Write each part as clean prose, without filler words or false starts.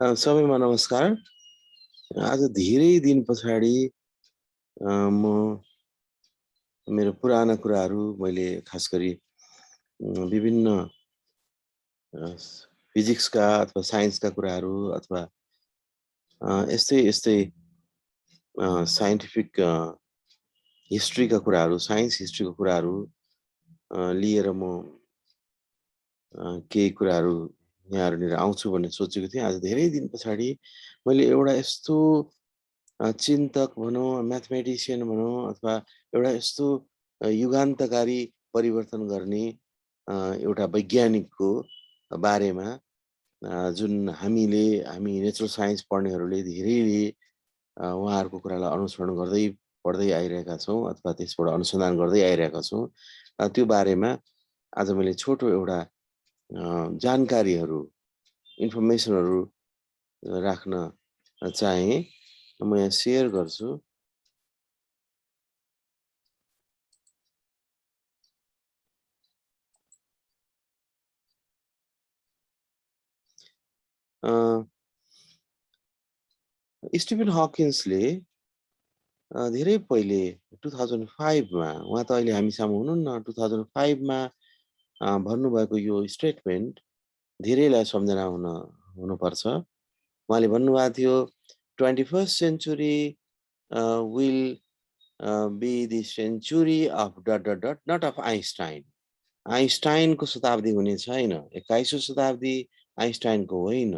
सबैमा नमस्कार। आज धेरै दिन पछाडि म मेरो पुराना कुराहरू मैले खास गरी विभिन्न फिजिक्सका अथवा साइन्सका कुराहरू अथवा यस्तै साइन्टिफिक हिस्ट्रीका कुराहरू, साइन्स हिस्ट्रीको कुराहरू लिएर म केही कुराहरू यहाँहरुनिर आउँछु भन्ने सोचेको थिएँ। आज धेरै दिन पछाडि मैले एउटा यस्तो चिन्तक भनौँ, म्याथमेटिसियन भनौँ अथवा एउटा यस्तो युगान्तकारी परिवर्तन गर्ने एउटा वैज्ञानिकको बारेमा जुन हामी नेचरल साइन्स पढ्नेहरूले धेरैले उहाँहरूको कुरालाई अनुसरण गर्दै पढ्दै आइरहेका छौँ अथवा त्यसबाट अनुसन्धान गर्दै आइरहेका छौँ। त्यो बारेमा आज मैले छोटो एउटा जानकारीहरू, इन्फर्मेसनहरू राख्न चाहे। म यहाँ सेयर गर्छु। स्टिफन हकिन्सले धेरै पहिले 2005 मा, उहाँ त अहिले हामी सामु हुनुहुन्न, 2005 मा भन्नुभएको यो स्टेटमेन्ट धेरैलाई सम्झना हुनुपर्छ। उहाँले भन्नुभएको थियो 21st century will be the century of ... not of Einstein. आइन्स्टाइनको शताब्दी हुने छैन, 21औं शताब्दी आइन्स्टाइनको होइन,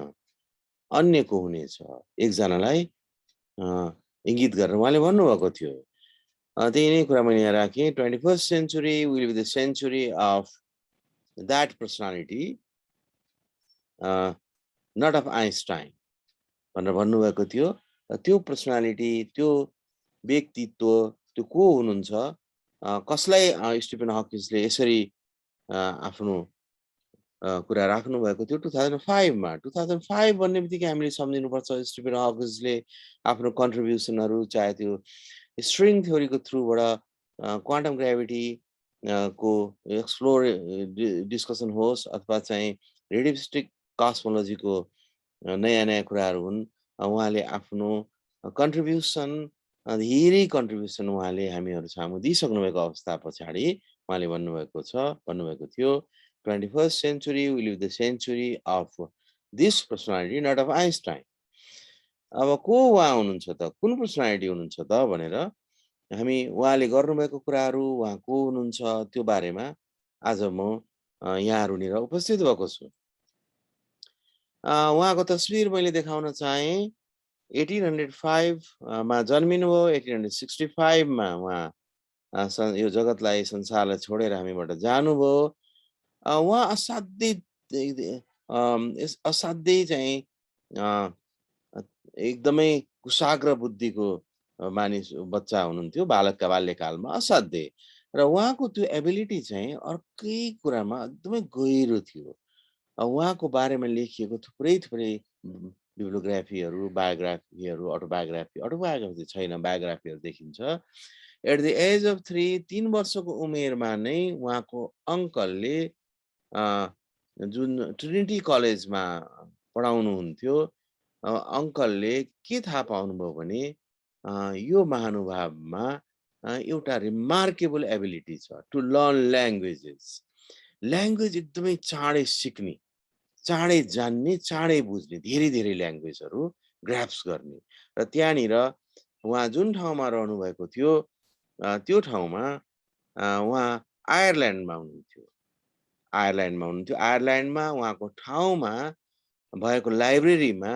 अन्यको हुनेछ। एकजनालाई इंगित गरेर उहाँले भन्नुभएको थियो। त्यही नै कुरा मैले यहाँ राखेँ। 21st century will be the century of that personality, not of Einstein भनेर भन्नुभएको थियो। त्यो पर्सनालिटी, त्यो व्यक्तित्व, त्यो को हुनुहुन्छ, कसलाई स्टिफन हकिन्सले यसरी आफ्नो कुरा राख्नु भएको थियो 2005 मा। 2005 भन्ने बित्तिकै हामीले सम्झिनुपर्छ स्टिफन हकिन्सले आफ्नो कन्ट्रिब्युसनहरू, चाहे त्यो स्ट्रिङ थ्योरीको थ्रुबाट क्वान्टम ग्राभिटी को एक्सप्लोर डिस्कसन होस् अथवा चाहिँ रिलेटिभिस्टिक कस्मोलोजीको नयाँ कुराहरू हुन्, उहाँले आफ्नो कन्ट्रिब्युसन, धेरै कन्ट्रिब्युसन उहाँले हामीहरू सामु दिइसक्नु भएको अवस्था पछाडि उहाँले भन्नुभएको थियो 21st century will be the century of this personality, not of Einstein. अब को उहाँ हुनुहुन्छ त, कुन पर्सनालिटी हुनुहुन्छ त भनेर हामी उहाँले गर्नुभएको कुराहरू, उहाँ को हुनुहुन्छ त्यो बारेमा आज म यहाँहरुनिर उपस्थित भएको छु। उहाँको तस्बिर मैले देखाउन चाहे। 1805 मा जन्मिनुभयो, 1865 मा उहाँ यो जगतलाई, संसारलाई छोडेर हामीबाट जानुभयो। उहाँ असाध्यै चाहिँ एकदमै कुशाग्र बुद्धिको मानिस, बच्चा हुनुहुन्थ्यो बाल्यकालमा, असाध्यै। र उहाँको त्यो एबिलिटी चाहिँ अर्कै कुरामा एकदमै गहिरो थियो। उहाँको बारेमा लेखिएको थुप्रै बिब्लियोग्राफीहरू, बायोग्राफीहरू, अटोबायोग्राफी छैन, बायोग्राफीहरू देखिन्छ। एट द एज अफ 3 वर्षको उमेरमा नै उहाँको अङ्कलले जुन ट्रिनिटी कलेजमा पढाउनुहुन्थ्यो, अङ्कलले के थाहा पाउनुभयो भने यो महानुभावमा एउटा रिमार्केबल एबिलिटी छ टु लर्न ल्याङ्ग्वेजेस। ल्याङ्ग्वेज एकदमै चाँडै सिक्ने, चाँडै जान्ने, चाँडै बुझ्ने, धेरै ल्याङ्ग्वेजहरू ग्राप्स गर्ने। र त्यहाँनिर उहाँ जुन ठाउँमा रहनु भएको थियो, त्यो ठाउँमा उहाँ आयरल्यान्डमा हुनुहुन्थ्यो। आयरल्यान्डमा उहाँको ठाउँमा भएको लाइब्रेरीमा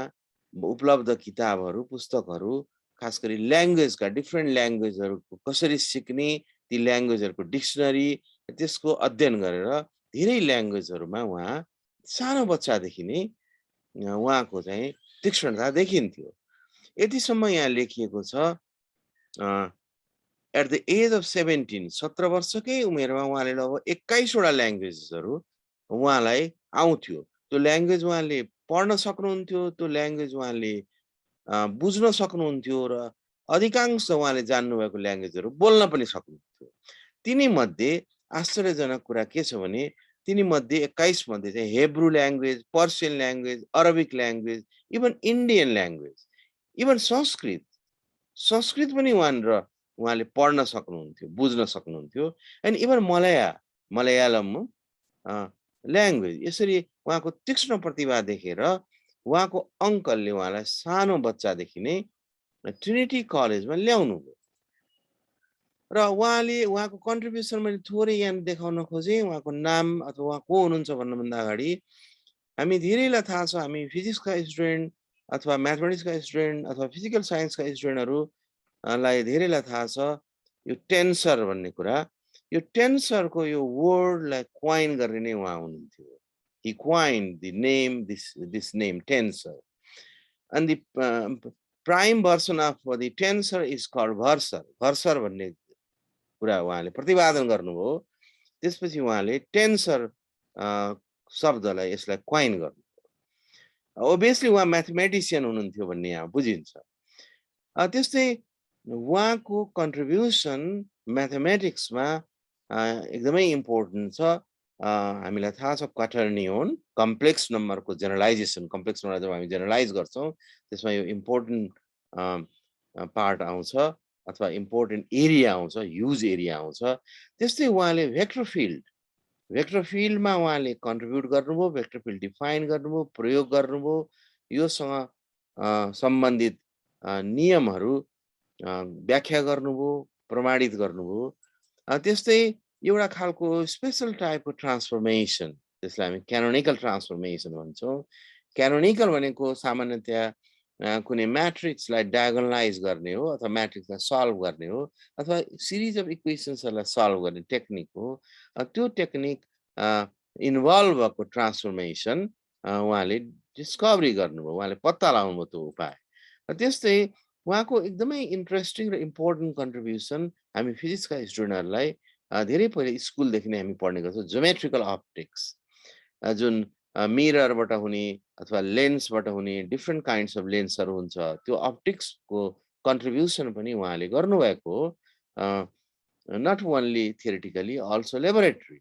उपलब्ध किताबहरू, पुस्तकहरू, खास गरी ल्याङ्ग्वेजका, डिफ्रेन्ट ल्याङ्ग्वेजहरूको कसरी सिक्ने, ती ल्याङ्ग्वेजहरूको डिक्सनरी, त्यसको अध्ययन गरेर धेरै ल्याङ्ग्वेजहरूमा उहाँ सानो बच्चादेखि नै उहाँको चाहिँ तीक्ष्णता देखिन्थ्यो। यतिसम्म यहाँ लेखिएको छ एट द एज अफ 17 वर्षकै उमेरमा उहाँले लगभग 21वटा ल्याङ्ग्वेजहरू उहाँलाई आउँथ्यो। त्यो ल्याङ्ग्वेज उहाँले पढ्न सक्नुहुन्थ्यो, त्यो ल्याङ्ग्वेज उहाँले बुझ्न सक्नुहुन्थ्यो र अधिकांश उहाँले जान्नुभएको ल्याङ्ग्वेजहरू बोल्न पनि सक्नुहुन्थ्यो। तिनी मध्ये आश्चर्यजनक कुरा के छ भने तिनी मध्ये 21 मध्ये चाहिँ Hebrew language, Persian language, Arabic language, even Indian language, even Sanskrit पनि उहाँले पढ्न सक्नुहुन्थ्यो, बुझ्न सक्नुहुन्थ्यो, एन्ड इभन मलयालम ल्याङ्ग्वेज। यसरी उहाँको तीक्ष्ण प्रतिभा देखेर उहाँको अङ्कलले उहाँलाई सानो बच्चादेखि नै ट्रिनिटी कलेजमा ल्याउनु भयो र उहाँको कन्ट्रिब्युसन मैले थोरै यहाँ देखाउन खोजेँ। उहाँको नाम अथवा उहाँ को हुनुहुन्छ भन्नुभन्दा अगाडि हामी धेरैलाई थाहा छ, हामी फिजिक्सका स्टुडेन्ट अथवा म्याथमेटिक्सका स्टुडेन्ट अथवा फिजिकल साइन्सका स्टुडेन्टहरूलाई धेरैलाई थाहा छ यो टेन्सर भन्ने कुरा। यो टेन्सरको यो वर्डलाई क्वाइन गर्ने नै उहाँ हुनुहुन्थ्यो। He coined the name, this name tensor, and the prime version of the tensor is called Versor. Versor भन्ने कुरा उहाँले प्रतिपादन गर्नुभयो। त्यसपछि उहाँले टेन्सर शब्दलाई यसलाई क्वाइन गर्नुभयो। ओभियसली उहाँ म्याथमेटिशियन हुनुहुन्थ्यो भन्ने यहाँ बुझिन्छ। त्यस्तै उहाँको कन्ट्रिब्युसन म्याथमेटिक्समा एकदमै इम्पोर्टेन्ट छ। हामीलाई थाहा छ क्वाटर्नियन कम्प्लेक्स नम्बरको जेनरलाइजेसन, कम्प्लेक्स नम्बर जब हामी जेनरलाइज गर्छौँ त्यसमा यो इम्पोर्टेन्ट पार्ट आउँछ अथवा इम्पोर्टेन्ट एरिया आउँछ, ह्युज एरिया आउँछ। त्यस्तै उहाँले भेक्टर फिल्डमा उहाँले कन्ट्रिब्युट गर्नुभयो, भेक्टर फिल्ड डिफाइन गर्नुभयो, प्रयोग गर्नुभयो, योसँग सम्बन्धित नियमहरू व्याख्या गर्नुभयो, प्रमाणित गर्नुभयो। त्यस्तै एउटा खालको स्पेशल टाइपको ट्रान्सफर्मेसन, त्यसलाई हामी क्यानोनिकल ट्रान्सफर्मेसन भन्छौँ। क्यानोनिकल भनेको सामान्यतया कुनै म्याट्रिक्सलाई डायगोनलाइज गर्ने हो अथवा म्याट्रिक्सलाई सल्भ गर्ने हो अथवा सिरिज अफ इक्वेसन्सहरूलाई सल्भ गर्ने टेक्निक हो। त्यो टेक्निक इन्भल्भ भएको ट्रान्सफर्मेसन उहाँले डिस्कभरी गर्नुभयो, उहाँले पत्ता लगाउनुभयो त्यो उपाय। त्यस्तै उहाँको एकदमै इन्ट्रेस्टिङ र इम्पोर्टेन्ट कन्ट्रिब्युसन हामी फिजिक्सका स्टुडेन्टहरूलाई धेरै पहिले स्कुलदेखि नै हामी पढ्ने गर्छौँ। ज्योमेट्रिकल अप्टिक्स, जुन मिररबाट हुने अथवा लेन्सबाट हुने डिफ्रेन्ट काइन्ड्स अफ लेन्सहरू हुन्छ, त्यो अप्टिक्सको कन्ट्रिब्युसन पनि उहाँले गर्नुभएको हो। Not only theoretically, also laboratory.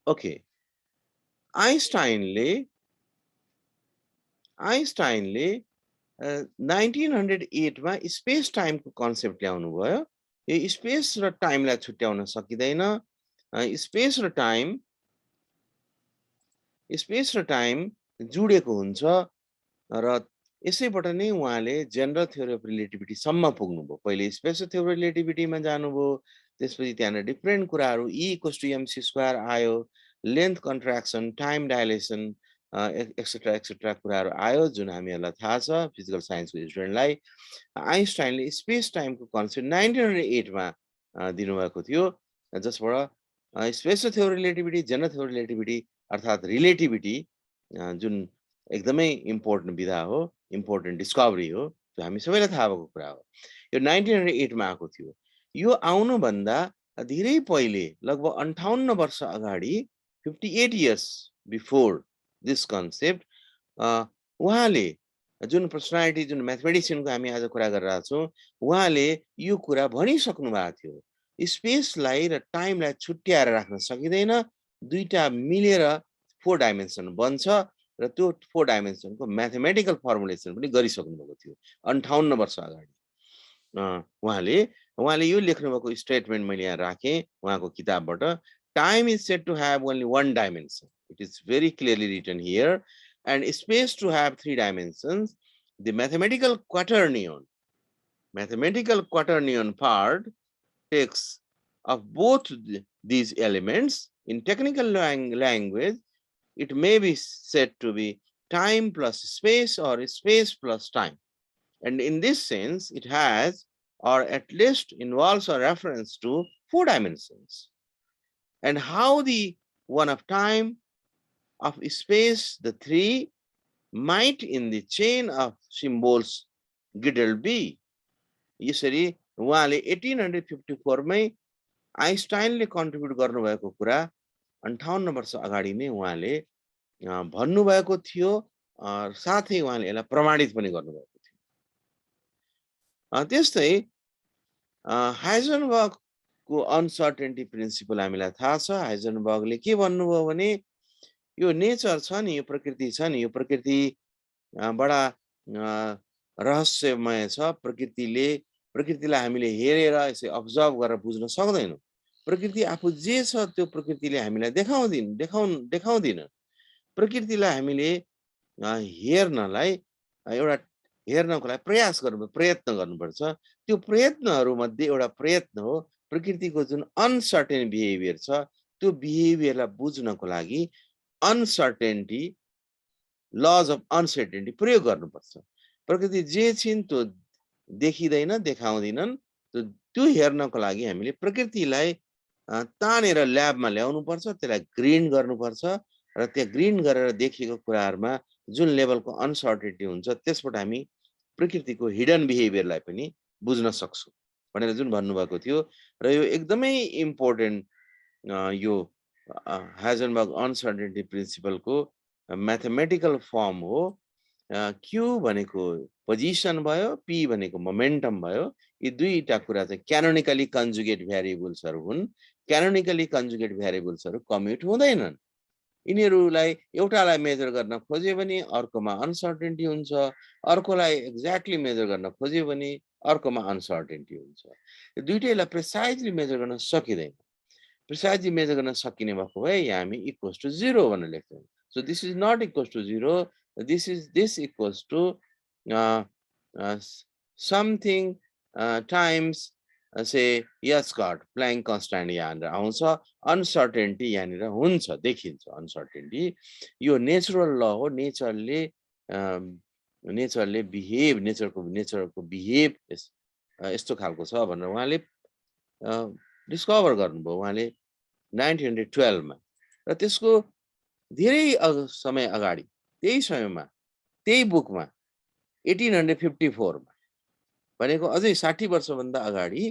Okay, आइन्स्टाइनले 1908 मा स्पेस टाइमको कन्सेप्ट ल्याउनु भयो। यो स्पेस र टाइमलाई छुट्याउन सकिँदैन। स्पेस र टाइम जुडेको हुन्छ र यसैबाट नै उहाँले जेनरल थ्योरी अफ रिलेटिभिटी सम्म पुग्नुभयो। पहिले स्पेशल थ्योरी रिलेटिभिटीमा जानुभयो, त्यसपछि त्यहाँनिर डिफ्रेन्ट कुराहरू E=mc² आयो, length contraction, time dilation etcetera etcetera कुराहरू आयो, जुन हामीहरूलाई थाहा छ फिजिकल साइन्सको स्टुडेन्टलाई। आइन्स्टाइनले स्पेस टाइमको कन्सेप्ट 1908 मा दिनुभएको थियो, जसबाट special theory relativity, general theory relativity अर्थात् रिलेटिभिटी जुन एकदमै इम्पोर्टेन्ट विधा हो, इम्पोर्टेन्ट डिस्कभरी हो, त्यो हामी सबैलाई थाहा भएको कुरा हो। यो 1908 मा आएको थियो। यो आउनुभन्दा धेरै पहिले, लगभग 58 वर्ष अगाडि, 58 years बिफोर दिस कन्सेप्ट, उहाँले जुन पर्सनालिटी, जुन म्याथमेटिसियनको हामी आज कुरा गरिरहेको छौँ, उहाँले यो कुरा भनिसक्नु भएको थियो। स्पेसलाई र टाइमलाई छुट्याएर राख्न सकिँदैन, दुईटा मिलेर 4 डाइमेन्सन बन्छ र त्यो 4 डाइमेन्सनको म्याथमेटिकल फर्मुलेसन पनि गरिसक्नु भएको थियो 58 वर्ष अगाडि। उहाँले यो लेख्नुभएको स्टेटमेन्ट मैले यहाँ राखेँ उहाँको किताबबाट। Time is said to have only 1 dimension. It is very clearly written here, and space to have 3 dimensions. The mathematical quaternion part takes of both these elements. In technical language, it may be said to be time plus space or space plus time. And in this sense, it has, or at least involves a reference to 4 dimensions. And how the one of time, of space, the 3, might in the chain of symbols giddle be. यसरी उहाँले 1854 मै आइन्स्टाइनले contribute गर्नुभएको कुरा 58 वर्ष अगाडि नै उहाँले भन्नुभएको थियो, साथै उहाँले यसलाई प्रमाणित पनि गर्नुभएको थियो। त्यस्तै हाइजनबर्ग को अनसर्टेनिटी प्रिन्सिपल हामीलाई थाहा छ हाइजनबर्गले के भन्नुभयो भने यो नेचर छ नि यो प्रकृति छ नि यो प्रकृति बडा रहस्यमय छ प्रकृतिलाई हामीले हेरेर यसै अब्जर्भ गरेर बुझ्न सक्दैनौँ प्रकृति आफू जे छ त्यो प्रकृतिले हामीलाई देखाउँदिन प्रकृतिलाई हामीले हेर्नलाई एउटा हेर्नको लागि प्रयत्न गर्नुपर्छ त्यो प्रयत्नहरू मध्ये एउटा प्रयत्न हो प्रकृतिको जुन अनसर्टेन बिहेभियर छ त्यो बिहेभियरलाई बुझ्नको लागि अनसर्टेनिटी लज अफ अनसर्टेनिटी प्रयोग गर्नुपर्छ प्रकृति जे छिन् त्यो देखिदैन देखाउँदिनन् त्यो हेर्नको लागि हामीले प्रकृतिलाई तानेर ल्याबमा ल्याउनु पर्छ त्यसलाई ग्रीन गर्नुपर्छ र त्यहाँ ग्रीन गरेर देखिएको कुराहरुमा जुन लेभलको अनसर्टेनिटी हुन्छ त्यसबाट हामी प्रकृतिको हिडन बिहेभियरलाई पनि बुझ्न सक्छौं भनेर जुन भन्नुभएको थियो र यो एकदमै इम्पोर्टेन्ट यो हाइजनबर्ग अनसर्टेनिटी प्रिन्सिपलको म्याथमेटिकल फर्म हो q भनेको पोजिसन भयो p भनेको मोमेन्टम भयो यी दुईटा कुरा चाहिँ क्यानोनिकली कन्जुगेट भ्यारिएबल्सहरु हुन् क्यानोनिकली कन्जुगेट भ्यारिएबल्सहरु कम्युट हुँदैनन् यिनीहरुलाई एउटालाई मेजर गर्न खोज्यो भने अर्कोमा अनसर्टेनिटी हुन्छ अर्कोलाई एक्ज्याक्टली मेजर गर्न खोज्यो भने अर्कोमा अनसर्टेनिटी हुन्छ यो दुईटैलाई प्रिसाइजली मेजर गर्न सकिदैन प्रिसाइजली मेजर गर्न सकिने भएको भए यहाँ हामी इक्वल्स टु 0 भनेर लेख्छौं so this is not equals to 0 this equals to something times say yes god Planck constant यहाँनिर आउँछ अनसर्टेनिटी यहाँनिर हुन्छ देखिन्छ अनसर्टेनिटी यो नेचुरल ल हो नेचरले बिहेभ नेचरको बिहेभ यस्तो खालको छ भनेर उहाँले डिस्कभर गर्नुभयो उहाँले 1912 मा र त्यसको धेरै समय अगाडि त्यही समयमा त्यही बुकमा 1854 मा भनेको अझै 60 वर्ष भन्दा अगाडि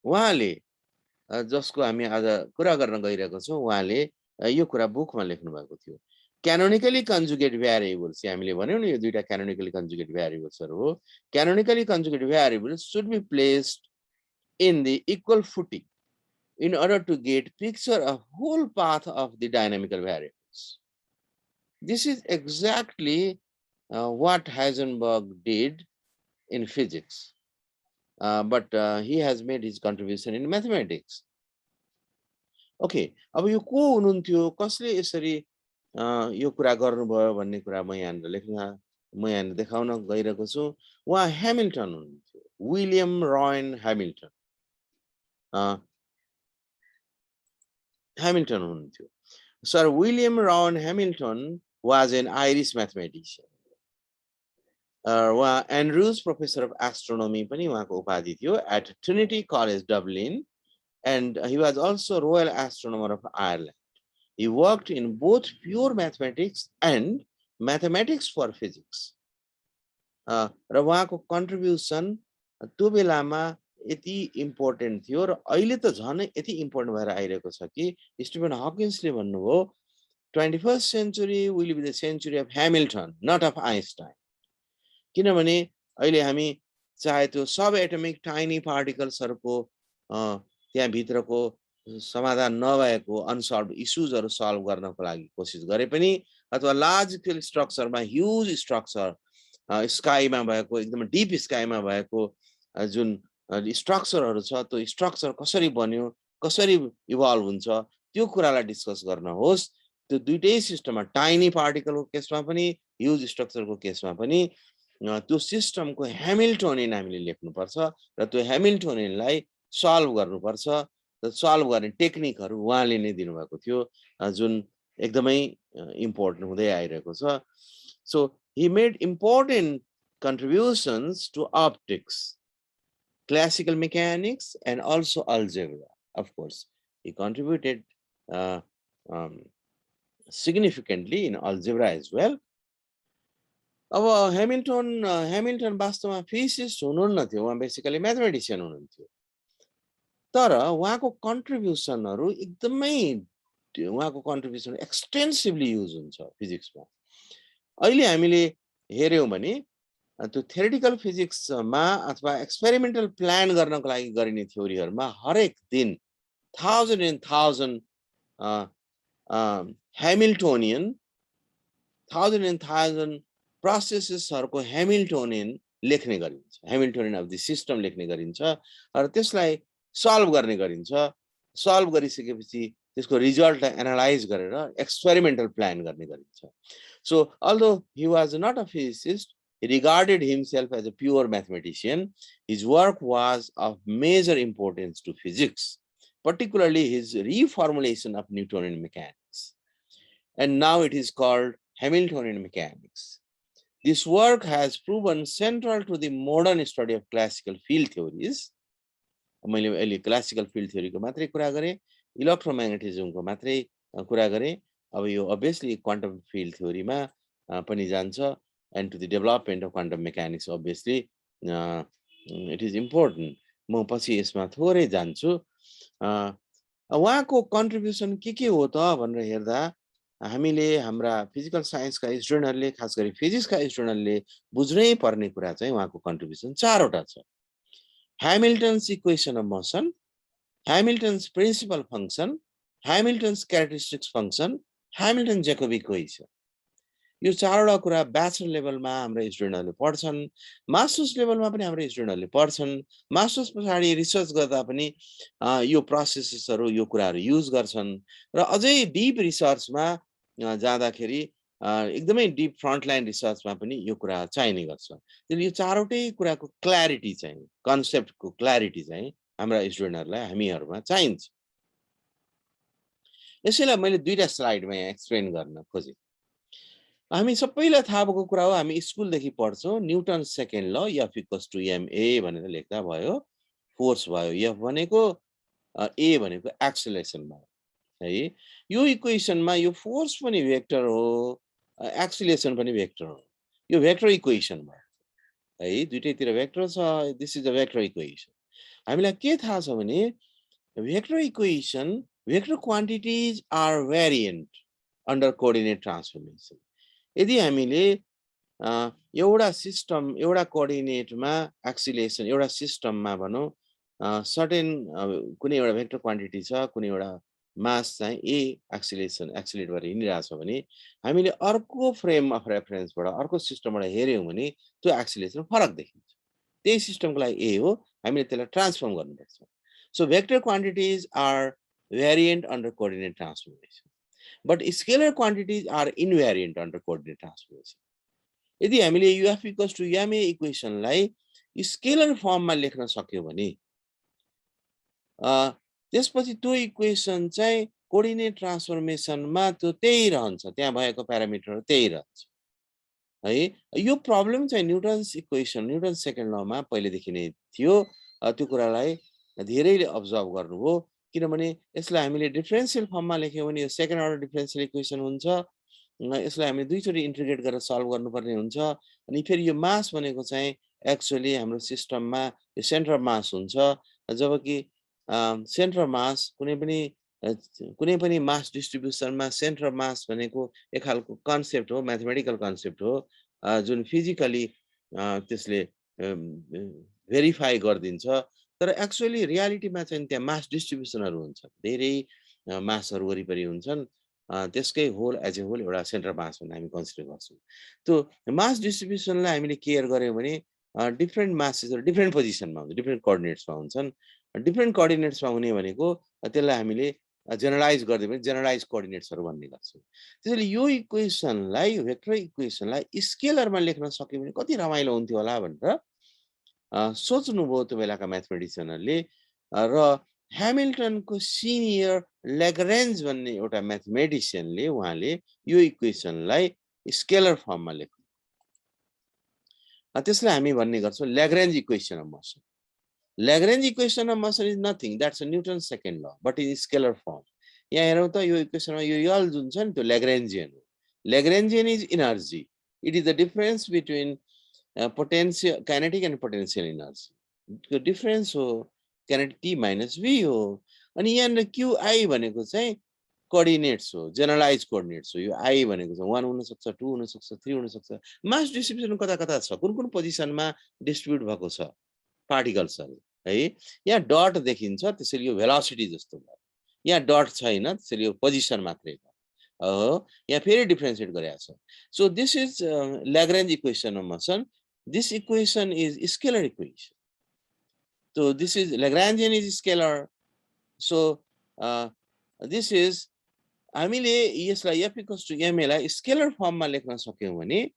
उहाँले जसको हामी आज कुरा गर्न गइरहेको छौं उहाँले यो कुरा बुकमा लेख्नु भएको थियो क्यानोनिकली कन्जुगेट भ्यारिएबल्स हामीले भन्यौ नि यो दुईटा क्यानोनिकली कन्जुगेट भ्यारिएबल्सहरु हो क्यानोनिकली conjugate भ्यारिएबल्स should be placed in the equal footing in order to get picture of whole path of the dynamical variables. This is exactly what Heisenberg did in physics, but he has made his contribution in mathematics. Okay, अब यो को हुनुहुन्थ्यो कसले यसरी यो कुरा गर्नुभयो भन्ने कुरा म यहाँ देखाउन गइरहेको छु उहाँ ह्यामिल्टन हुनुहुन्थ्यो विलियम रोयन ह्यामिल्टन हुनुहुन्थ्यो Sir William Rowan Hamilton was an Irish mathematician. Andrews Professor of Astronomy पनि उहाँको उपाधि थियो at Trinity College Dublin and he was also Royal Astronomer of Ireland. He worked in both pure mathematics and mathematics for physics. र उहाँको contribution त्यो बेलामा यति important थियो र अहिले त झनै यति इम्पोर्टेन्ट भएर आइरहेको छ कि स्टिफन हकिन्सले भन्नुभयो 21st century will be the century of Hamilton not of Einstein किनभने अहिले हामी चाहे त्यो सब एटमिक टाइनी पार्टिकल्सहरुको त्यहाँ भित्रको समाधान नभएको अनसल्भ इश्यूजहरु सल्भ गर्नको लागि कोशिश गरे पनि अथवा लार्ज स्केल स्ट्रक्चरमा ह्युज स्ट्रक्चर स्काईमा भएको एकदम डीप स्काईमा भएको जुन स्ट्रक्चरहरु छ त्यो स्ट्रक्चर कसरी बन्यो कसरी इभल्भ हुन्छ त्यो कुरालाई डिस्कस गर्न होस् त्यो दुईटै सिस्टममा टाइनी पार्टिकलको केसमा पनि ह्युज स्ट्रक्चरको केसमा पनि त्यो सिस्टमको ह्यामिल्टोनियन हामीले लेख्नु पर्छ र त्यो ह्यामिल्टोनियनलाई सल्भ गर्नुपर्छ र सल्भ गर्ने टेक्निकहरु उहाँले नै दिनुभएको थियो जुन एकदमै इम्पोर्टेन्ट हुँदै आइरहेको छ so he made important contributions to optics classical mechanics and also algebra of course he contributed significantly in algebra as well अब ह्यामिल्टन वास्तवमा फिजिसिस्ट हुनुहुन्न थियो उहाँ बेसिकली म्याथमेटिशियन हुनुहुन्थ्यो तर उहाँको कन्ट्रिब्युसनहरु एकदमै उहाँको कन्ट्रिब्युसन एक्सटेन्सिभली युज हुन्छ फिजिक्समा अहिले हामीले हेर्यौं भने त्यो theoretical physics मा अथवा experimental plan गर्नको लागि गरिने थ्योरीहरुमा हरेक दिन thousand Hamiltonian processesहरुको Hamiltonian लेख्ने गरिन्छ, Hamiltonian of the system लेख्ने गरिन्छ र त्यसलाई solve गर्ने गरिन्छ, solve गरिसकेपछि त्यसको रिजल्टलाई एनालाइज गरेर experimental plan गर्ने गरिन्छ. So although he was not a physicist, he regarded himself as a pure mathematician. His work was of major importance to physics, particularly his reformulation of Newtonian mechanics. And now it is called Hamiltonian mechanics. This work has proven central to the modern study of classical field theories. मैले अहिले classical field theory को मात्रै कुरा गरे, electromagnetism को मात्रै कुरा गरे. अब यो obviously quantum field theory मा पनि जान्छ, and to the development of quantum mechanics obviously it is important. म पछि यसमा थोरै जान्छु. उहाँको कन्ट्रिब्युसन के हो त भनेर हेर्दा हामीले हाम्रा फिजिकल साइन्सका स्टुडेन्टहरुले खास गरी फिजिक्सका स्टुडेन्टहरुले बुझ्नै पर्ने कुरा चाहिँ उहाँको कन्ट्रिब्युसन चारवटा छ. Hamilton's equation of motion, Hamilton's principal function, Hamilton's characteristics function, Hamilton-Jacobi equation. यो चारवटा कुरा ब्याचलर लेभलमा हाम्रो स्टुडेन्टहरुले पढ्छन्, मास्टर्स लेभलमा पनि हाम्रो स्टुडेन्टहरुले पढ्छन्. मास्टर्स पछाडी रिसर्च गर्दा पनि यो प्रोसेसेसहरु यो कुराहरु युज गर्छन् र अझै डीप रिसर्चमा जाँदाखेरि एकदमै डीप फ्रन्टलाइन रिसर्चमा पनि यो कुरा चाहिने गर्छ. त्यसैले यो चारवटै कुराको क्ल्यारिटी चाहिँ, कन्सेप्टको क्ल्यारिटी चाहिँ हाम्रा स्टुडेन्टहरुलाई हामीहरुमा चाहिन्छ. यसैले मैले दुईटा स्लाइडमा यहाँ एक्सप्लेन गर्न खोजे. हामी सबैलाई थाहा भएको कुरा हो, हामी स्कुलदेखि पढ्छौं. न्यूटन सेकेन्ड ल F = ma भनेर लेख्दा भयो, फोर्स भयो. F भनेको a भनेको एक्सेलरेसन भयो है. यो इक्वेसनमा यो फोर्स पनि भेक्टर हो, एक्सेलरेसन पनि भेक्टर हो. यो भेक्टर इक्वेसन भयो है, दुईटैतिर भेक्टर छ. This is a vector equation. हामीलाई के थाहा छ भने vector equation, vector quantities are variant under coordinate transformation. यदि हामीले एउटा सिस्टम, एउटा कोअर्डिनेटमा एक्सिलेरेसन, एउटा सिस्टममा भनौं सर्टेन कुनै एउटा भेक्टर क्वान्टिटी छ, कुनै एउटा मास चाहिँ a एक्सिलेरेसन एक्सिलेट गरेर हिँडिरहेछ भने हामीले अर्को फ्रेम अफ रेफरेन्सबाट, अर्को सिस्टमबाट हेर्यौं भने त्यो एक्सिलेरेसन फरक देखिन्छ. त्यही सिस्टमको लागि a हो, हामीले त्यसलाई ट्रान्सफर्म गर्नुपर्छ. So vector quantities are variant under coordinate transformation. But scalar quantities are invariant under coordinate transformation. यदि हामीले F = ma इक्वेसनलाई स्केलर फर्ममा लेख्न सक्यो भने त्यसपछि त्यो इक्वेसन चाहिँ कोअर्डिनेट ट्रान्सफर्मेसनमा त्यो त्यही रहन्छ, त्यहाँ भएको प्यारामिटरहरु त्यही रहन्छ है. यो प्रब्लम चाहिँ न्यूटन्स इक्वेसन, न्यूटन सेकेन्ड लमा पहिलेदेखि नै थियो. त्यो कुरालाई धेरैले अब्जर्भ गर्नुभयो, किनभने यसलाई हामीले डिफरेन्शियल फर्ममा लेख्यौं भने यो सेकेन्ड अर्डर डिफरेन्शियल इक्वेसन हुन्छ. यसलाई हामीले दुईचोटी इन्टिग्रेट गरेर सल्भ गर्नुपर्ने हुन्छ. अनि फेरि यो मास भनेको चाहिँ एक्चुअली हाम्रो सिस्टममा यो सेन्टर मास हुन्छ, जबकि सेन्टर मास कुनै पनि मास डिस्ट्रिब्युसनमा सेन्टर मास भनेको एक खालको कन्सेप्ट हो, म्याथमेटिकल कन्सेप्ट हो, जुन फिजिकली त्यसले भेरिफाई गरिदिन्छ. तर एक्चुअली रियालिटीमा चाहिँ त्यहाँ मास डिस्ट्रिब्युसनहरु हुन्छ, धेरै मासहरु वरिपरि हुन्छन्. त्यसकै होल एज ए होल एउटा सेन्टर मास भनेर हामी कन्सिडर गर्छौं. त्यो मास डिस्ट्रिब्युसनलाई हामीले केयर गर्यौं भने डिफरेन्ट मासेसहरु डिफरेन्ट पोजिसनमा हुन्छ, डिफरेन्ट कोअर्डिनेट्समा हुन्छन्. डिफरेन्ट कोअर्डिनेट्समा हुने भनेको त्यसलाई हामीले जेनरलाइज गर्दै पनि जेनरलाइज कोअर्डिनेट्सहरु भन्ने गर्छौं. त्यसैले यो इक्वेसनलाई, भेक्टर इक्वेसनलाई स्केलरमा लेख्न सक्यो भने कति रमाइलो हुन्थ्यो होला भनेर सोच्नुभयो त्यो बेलाका म्याथमेटिसियनहरुले. र ह्यामिल्टनको सिनियर ल्याग्रेन्ज भन्ने एउटा म्याथमेटिसियनले उहाँले यो इक्वेसनलाई स्केलर फर्ममा लेख्नु. त्यसलाई हामी भन्ने गर्छौं Lagrange equation of motion. Lagrange equation of motion is nothing, that's a Newton second law, but in scalar form. यहाँ हेरौँ त यो इक्वेसनमा यो यल जुन छ नि त्यो ल्याग्रेन्जियन हो. Lagrangian is energy. It is the difference between potential, kinetic and potential energy. त्यो डिफरेन्स हो, kinetic T - V हो. अनि यहाँ QI भनेको चाहिँ कोअर्डिनेट्स हो, जेनरलाइज कोअर्डिनेट्स हो। यो आई भनेको चाहिँ 1 हुन सक्छ, 2 हुन सक्छ, 3 हुन सक्छ। मास डिस्ट्रिब्युसन कता कता छ, कुन कुन पोजिसनमा डिस्ट्रिब्युट भएको छ पार्टिकल्सहरु है। यहाँ डट देखिन्छ, त्यसैले यो भेलोसिटी जस्तो भयो। यहाँ डट छैन, त्यसैले यो पोजिसन मात्रै हो। यहाँ फेरि डिफरेन्शिएट गरेको छ। So this is Lagrange equation of motion. This equation is scalar equation. So this is Lagrangian is scalar. So this is हामीले यसलाई f equals to ma लाई स्केलर फर्ममा लेख्न सक्यौं भने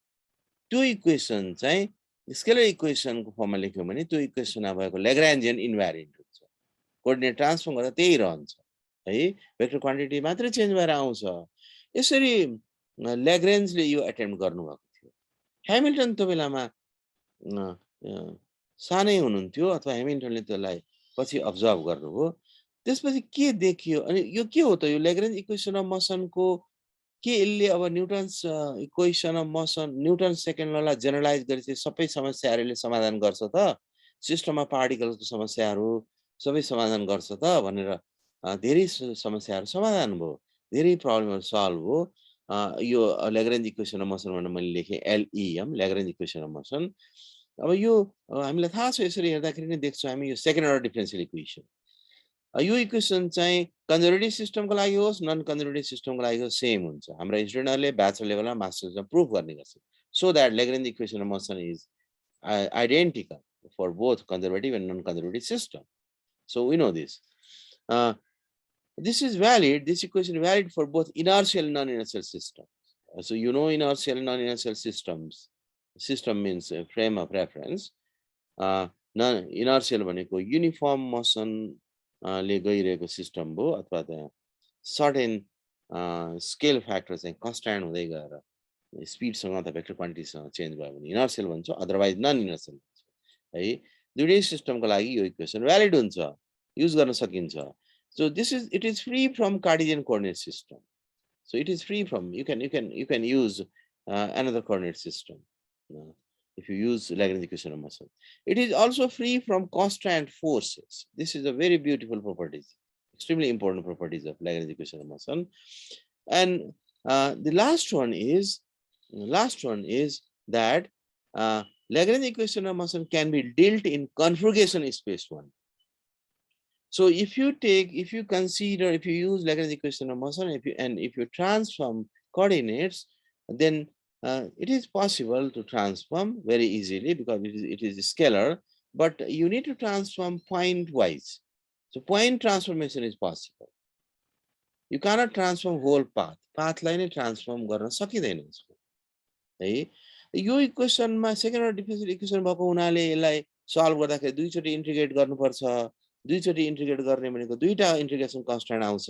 त्यो इक्वेसन चाहिँ स्केलर इक्वेसनको फर्ममा लेख्यौं भने त्यो इक्वेसनमा भएको ल्याग्रान्जियन इन्भ्यारिएन्ट हुन्छ। कोअर्डिनेट ट्रान्सफर्म गर्दा त्यही रहन्छ है, भेक्टर क्वान्टिटी मात्र चेन्ज भएर आउँछ। यसरी ल्याग्रेन्जले यो अटेम्प्ट गर्नुभएको थियो। ह्यामिल्टन त्यो बेलामा सानै हुनुहुन्थ्यो अथवा ह्यामिल्टनले त्यसलाई पछि अब्जर्भ गर्नुभयो। त्यसपछि के देखियो, अनि यो के हो त, यो ल्याग्रेन्ज इक्वेसन अफ मोसनको के यसले अब Newton's equation of motion, Newton second ललाई जेनरलाइज गरेपछि सबै समस्याहरूले समाधान गर्छ त, सिस्टममा पार्टिकलको समस्याहरू सबै समाधान गर्छ त भनेर धेरै समस्याहरू समाधान भयो, धेरै प्रब्लमहरू सल्भ भयो। यो ल्याग्रेन्ज इक्वेसन अफ मोसन भनेर मैले लेखेँ LEM, ल्याग्रेन्ज इक्वेसन अफ मोसन। अब यो हामीलाई थाहा छ, यसरी हेर्दाखेरि नै देख्छौँ हामी यो सेकेन्ड अर्डर डिफरेन्शियल इक्वेसन। यो इक्वेसन चाहिँ कन्जर्भेटिभ सिस्टमको लागि होस् नन कन्जर्भेटिभ सिस्टमको लागि होस् सेम हुन्छ। हाम्रो स्टुडेन्टहरूले ब्याचलर लेभलमा मास्टर्समा प्रुफ गर्ने गर्छ, so that Lagrange equation of motion is identical for both conservative and non-conservative system. So we know this. This is valid, this equation is valid for both inertial and non-inertial systems. So you know inertial and non-inertial systems. System means a frame of reference. Non-inertial भनेको uniform motion ले गइरहेको system भयो अथवा त्यहाँ certain scale factor चाहिँ constant हुँदै गएर स्पिडसँग अथवा भेक्टर क्वान्टिटीसँग चेन्ज भयो भने इनर्सियल भन्छ, अदरवाइज नन इनर्सियल भन्छ है। दुईटै सिस्टमको लागि यो इक्वेसन भ्यालिड हुन्छ, युज गर्न सकिन्छ। So this is, it is free from Cartesian coordinate system. So it is free from, you can use another coordinate system if you use Lagrange equation of motion. It is also free from constant forces. This is a very beautiful property, extremely important properties of Lagrange equation of motion. And the last one is that Lagrange equation of motion can be dealt in configuration space 1. So if you consider, if you use Lagrange equation of motion, if you transform coordinates, then it is possible to transform very easily because it is scalar, but you need to transform point wise. So point transformation is possible. You cannot transform whole path. Path line transform गर्न सकिदैन यसको है। यो इक्वेसनमा second order differential equation भएको हुनाले यसलाई solve गर्दाखेरि दुईचोटी integrate गर्नुपर्छ। दुईचोटी इन्टिग्रेट गर्ने भनेको दुईटा इन्टिग्रेसन कन्स्ट्यान्ट आउँछ।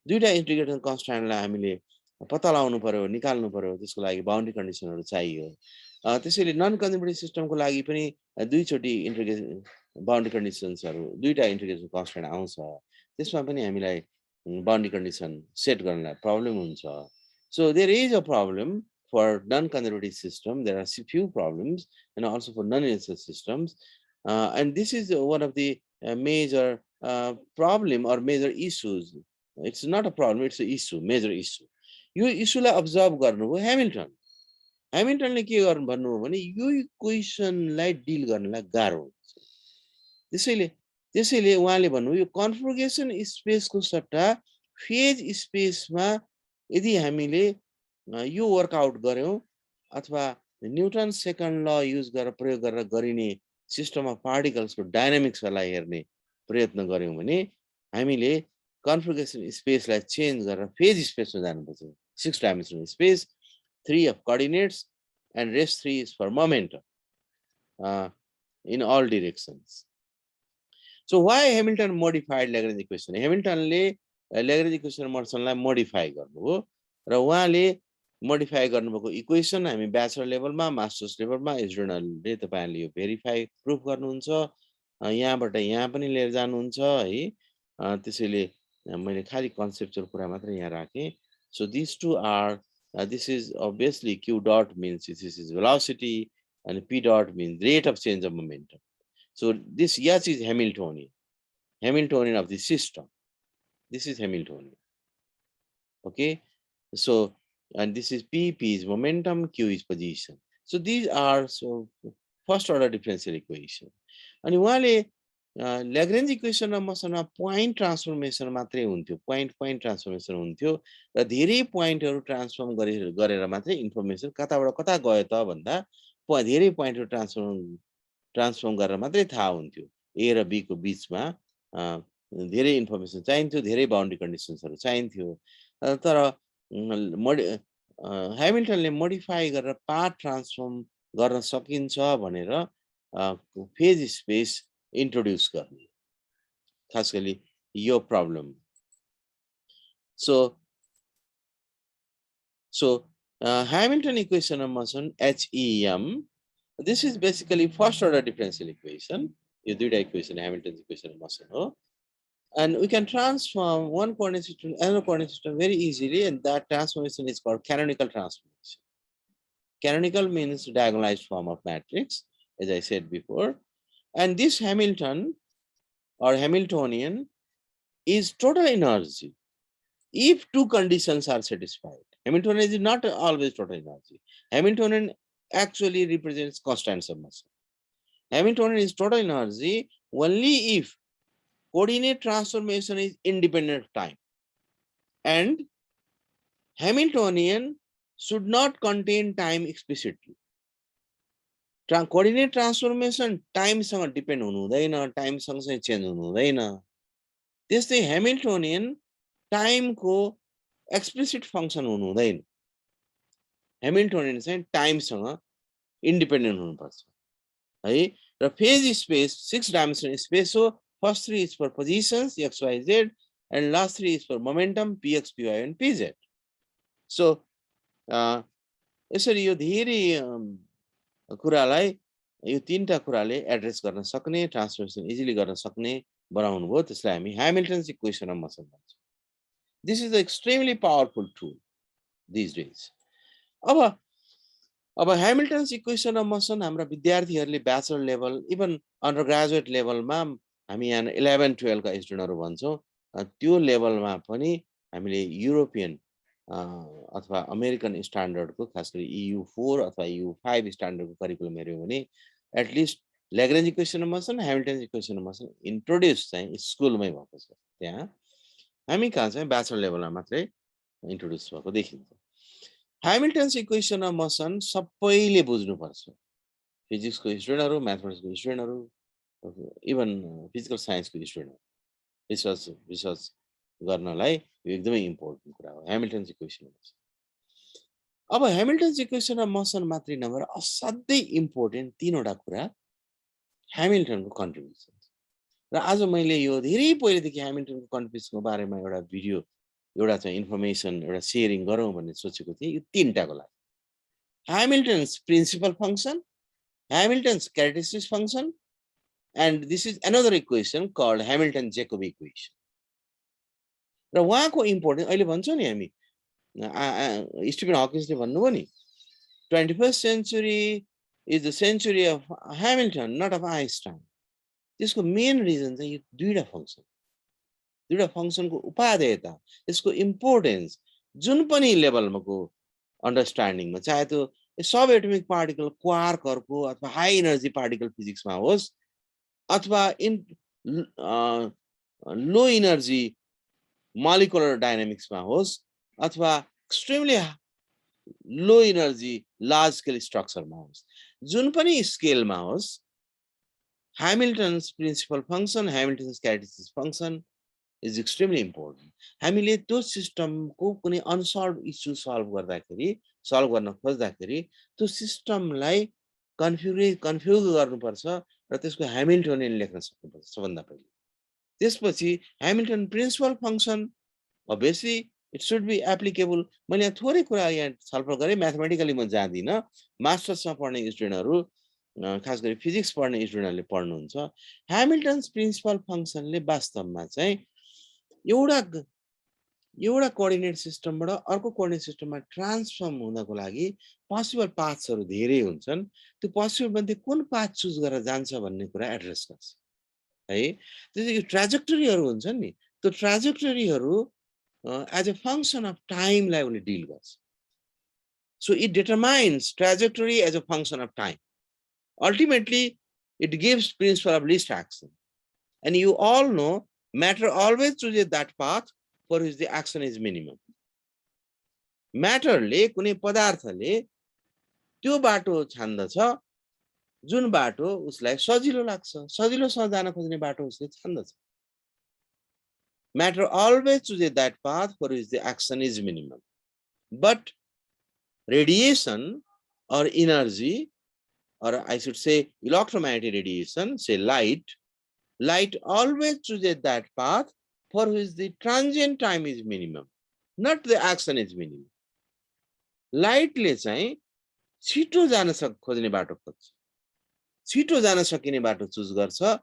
दुईटा इन्टिग्रेसन कन्स्ट्यान्टलाई हामीले पत्ता लगाउनु पर्यो, निकाल्नु पर्यो, त्यसको लागि बाउन्ड्री कन्डिसनहरु चाहियो। त्यसैले नन कन्जर्भेटिभ सिस्टमको लागि पनि दुईचोटी इन्टिग्रेसन बाउन्ड्री कन्डिसन्सहरु, दुईटा इन्टिग्रेसन कन्स्ट्यान्ट आउँछ। त्यसमा पनि हामीलाई बाउन्ड्री कन्डिसन सेट गर्नलाई प्रब्लम हुन्छ। So there is a problem for non-conservative system. There are few problems, and also for non-inertial systems. And this is one of the major problem or major issues. It's not a problem, it's an issue, major issue. यो इस्युलाई observe गर्नुभयो Hamilton. ह्यामिल्टनले के गर्नु भन्नुभयो भने यो इक्वेसनलाई deal गर्नलाई गाह्रो हुन्छ। त्यसैले उहाँले भन्नुभयो यो कन्फिगरेसन स्पेसको सट्टा फेज स्पेसमा यदि हामीले यो वर्कआउट गर्यौं अथवा न्यूटन सेकेन्ड ल युज गरेर प्रयोग गरेर गरिने सिस्टम अफ पार्टिकल्सको डायनामिक्सलाई हेर्ने प्रयत्न गर्यौं भने हामीले कन्फिगरेसन स्पेसलाई चेन्ज गरेर फेज स्पेसमा जानुपर्छ। 6 dimensional space, 3 of coordinates, and rest 3 is for momentum in all directions. So why Hamilton modified Lagrange equation? Hamiltonले Lagrange equation मोसनलाई मोडिफाई गर्नुभयो र उहाँले मोडिफाई गर्नुभएको इक्वेसन हामी ब्याचलर लेभलमा, मास्टर्स लेभलमा स्टुडेन्टहरुले तपाईहरुले यो भेरिफाई प्रुफ गर्नुहुन्छ। यहाँबाट यहाँ पनि लिएर जानुहुन्छ है। त्यसैले मैले खाली कन्सेप्चुअल कुरा मात्र यहाँ राखेँ। So these two are this is obviously q dot means this is velocity and p dot means rate of change of momentum. So this yes is Hamiltonian of the system. This is Hamiltonian. Okay, so and this is P is momentum, Q is position. So these are first order differential equation. And उहाँले Lagrange equation र मसँग point transformation मात्रै हुन्थ्यो, point transformation हुन्थ्यो र धेरै पोइन्टहरु transform गरेर मात्रै इन्फर्मेसन कताबाट कता गयो त भन्दा धेरै पोइन्टहरु ट्रान्सफर्म गरेर मात्रै थाहा हुन्थ्यो। A र B को बीचमा धेरै इन्फर्मेसन चाहिन्थ्यो, धेरै बाउन्ड्री कन्डिसन्सहरु चाहिन्थ्यो। तर ह्यामिल्टनले मोडिफाई गरेर पाथ ट्रान्सफर्म गर्न सकिन्छ भनेर फेज स्पेस इन्ट्रोड्युस गर्ने, खास गरी यो problem. So Hamilton equation of motion HEM, this is basically first order differential equation. You do the equation, Hamilton's equation of motion. And we can transform one coordinate system to another coordinate system very easily, and that transformation is called canonical transformation. Canonical means diagonalized form of matrix, as I said before. And this Hamilton or Hamiltonian is total energy if two conditions are satisfied. Hamiltonian is not always total energy. Hamiltonian actually represents constants of motion. Hamiltonian is total energy only if coordinate transformation is independent of time. And Hamiltonian should not contain time explicitly. Coordinate transformation time सँग depend हुनु हुँदैन, time सँगसँगै change हुनु हुँदैन। त्यस्तै Hamiltonian time को explicit function हुनु हुँदैन। Hamiltonian चाहिँ टाइम सँग इन्डिपेन्डेन्ट हुनुपर्छ है। र फेज स्पेस 6 डाइमेन्सनल स्पेस हो। First 3 is for positions x y z and last 3 is for momentum p x p y and p z. So यसरी यो धेरै कुरालाई यो तीनटा कुराले एड्रेस गर्न सक्ने, ट्रान्सफर्मेसन इजिली गर्न सक्ने बनाउनु भयो। त्यसलाई हामी Hamilton's equation of motion भन्छौँ। This is an extremely powerful tool these days. अब Hamilton's equation of motion हाम्रा विद्यार्थीहरूले bachelor level even under graduate लेभलमा हामी यहाँ 11-12 का स्टुडेन्टहरु भन्छौँ, त्यो लेभलमा पनि हामीले युरोपियन अथवा अमेरिकन स्ट्यान्डर्डको खास गरी EU4 अथवा EU5 स्ट्यान्डर्डको करिकुलम हेर्यो भने at least Lagrange equation of motion, Hamilton's equation of motion introduce चाहिँ स्कुलमै भएको छ। त्यहाँ हामी कहाँ चाहिँ ब्याचलर लेभलमा मात्रै इन्ट्रोड्युस भएको देखिन्छ। Hamilton's equation of motion सबैले बुझ्नुपर्छ। फिजिक्सको स्टुडेन्टहरु, म्याथमेटिक्सको स्टुडेन्टहरु, इभन फिजिकल साइन्सको स्टुडेन्टहरु रिसर्च गर्नलाई यो एकदमै इम्पोर्टेन्ट कुरा हो Hamilton's equation of motion। अब Hamilton's equation of motion मात्रै नभएर असाध्यै इम्पोर्टेन्ट तीनवटा कुरा Hamiltonको कन्ट्रिब्युसन। र आज मैले यो धेरै पहिलेदेखि Hamiltonको कन्ट्रिब्युसनको बारेमा एउटा भिडियो, एउटा चाहिँ इन्फर्मेसन एउटा शेयरिङ गरौँ भन्ने सोचेको थिएँ। यो तीनटाको लागि Hamilton's principal function, Hamilton's characteristic function, and this is another equation called Hamilton-Jacobi equation. र उहाँको इम्पोर्टेन्ट अहिले भन्छौँ नि हामी स्टिफन हकिन्सले भन्नुभयो नि 21st century is the century of Hamilton, not of Einstein. त्यसको मेन रिजन चाहिँ यो दुईटा फंक्सनको उपादेयता, यसको इम्पोर्टेन्स जुन पनि लेभलमाको अन्डरस्ट्यान्डिङमा, चाहे त्यो सब एटमिक पार्टिकल क्वार्कहरुको अथवा हाई एनर्जी पार्टिकल फिजिक्समा होस् अथवा लो एनर्जी मोलिकुलर डायनामिक्समा होस् अथवा extremely low energy large scale स्ट्रक्चरमा होस्, जुन पनि स्केलमा होस् Hamilton's principal function, Hamilton's characteristic function is extremely important. हामीले त्यो सिस्टमको कुनै अनसल्भ इश्यू सल्भ गर्न खोज्दाखेरि त्यो सिस्टमलाई कन्फ्युज गर्नुपर्छ र त्यसको Hamiltonian लेख्न सक्नुपर्छ सबभन्दा पहिले। त्यसपछि Hamilton principal function obviously it should be applicable। मैले यहाँ थोरै कुरा यहाँ छलफल गरे, म्याथमेटिकली म जान्दिन। मास्टर्समा पढ्ने स्टुडेन्टहरु खास गरी फिजिक्स पढ्ने स्टुडेन्टहरुले पढ्नुहुन्छ। Hamilton's principal functionले वास्तवमा चाहिँ एउटा कोअर्डिनेट सिस्टमबाट अर्को कोअर्डिनेट सिस्टममा ट्रान्सफर्म हुनको लागि पोसिबल पाथ्सहरु धेरै हुन्छन्। त्यो पोसिबल मध्ये कुन पाथ चुज गरेर जान्छ भन्ने कुरा एड्रेस गर्छ है। त्यसैले ट्र्याजेक्टरीहरु हुन्छन् नि, त्यो ट्र्याजेक्टरीहरु as a function of time लाई उले deal गर्छ. So it determines trajectory as a function of time. Ultimately, it gives principle of least action. And you all know matter always chooses that path for which the action is minimum. Matter ले कुनै पदार्थले त्यो बाटो छान्दछ जुन बाटो उसलाई सजिलो लाग्छ, सजिलोसँग जान खोज्ने बाटो उसले छान्दछ. Matter always chooses that path for which the action is minimum. But radiation or energy, or I should say electromagnetic radiation, say light always chooses that path for which the transient time is minimum, not the action is minimum. Light ले चाहिँ छिटो जान खोज्ने बाटो खोज्छ, छिटो जान सकिने बाटो चुज गर्छ.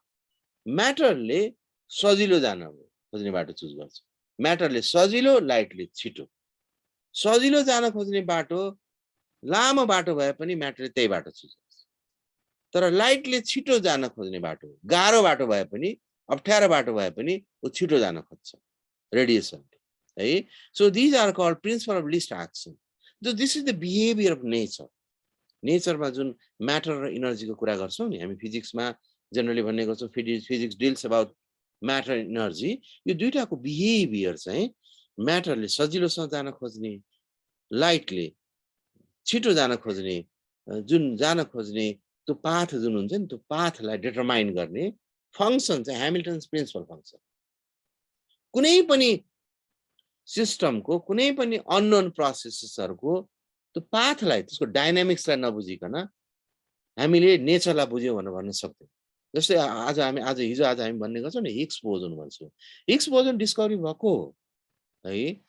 म्याटरले सजिलो जान खोज्ने बाटो चुज गर्छ. म्याटरले सजिलो, लाइटले छिटो. सजिलो जान खोज्ने बाटो लामो बाटो भए पनि म्याटरले त्यही बाटो चुज गर्छ. तर लाइटले छिटो जान खोज्ने बाटो गाह्रो बाटो भए पनि अप्ठ्यारो बाटो भए पनि उ छिटो जान खोज्छ, रेडिएसन है. So these are called principle of least action. So this is the behavior of nature. नेचरमा जुन म्याटर र एनर्जीको कुरा गर्छौं नि हामी फिजिक्समा जनरली भन्ने गर्छौं physics deals about matter energy. यो दुईटाको बिहेभियर चाहिँ म्याटरले सजिलोसँग जान खोज्ने, लाइटले छिटो जान खोज्ने, जुन जान खोज्ने त्यो पाथ जुन हुन्छ नि त्यो पाथलाई डिटरमाइन गर्ने फंक्सन चाहिँ ह्यामिल्टन्स प्रिन्सिपल फंक्सन. कुनै पनि सिस्टमको कुनै पनि अननोन प्रोसेसेसहरुको त्यो पाथलाई त्यसको डायनामिक्सलाई नबुझिकन हामीले नेचरलाई बुझ्यौं भनेर भन्न सक्दैनौं. जस्तै आज हामी भन्ने गर्छौं नि हिग्स बोजोन भन्छौं. हिग्स बोजोन डिस्कभरी भएको हो है.